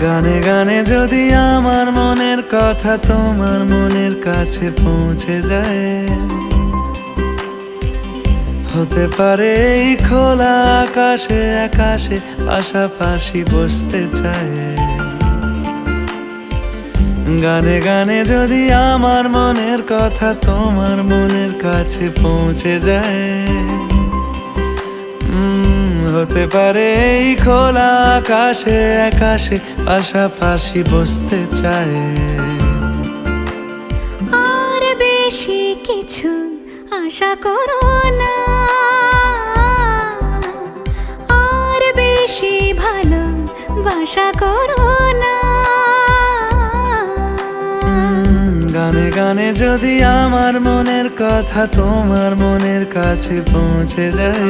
গানে গানে যদি আমার মনের কথা তোমার মনের কাছে পৌঁছে যায়, হতে পারে এই খোলা আকাশে আকাশে পাশাপাশি বসতে চায়। গানে গানে যদি আমার মনের কথা তোমার মনের কাছে পৌঁছে যায়, হতে পারে এই খোলা আকাশে আকাশে পাশাপাশি বসতে চায়। আর বেশি কিছু আশা করো না, আর বেশি ভালোবাসা করো না। গানে গানে যদি আমার মনের কথা তোমার মনের কাছে পৌঁছে যায়,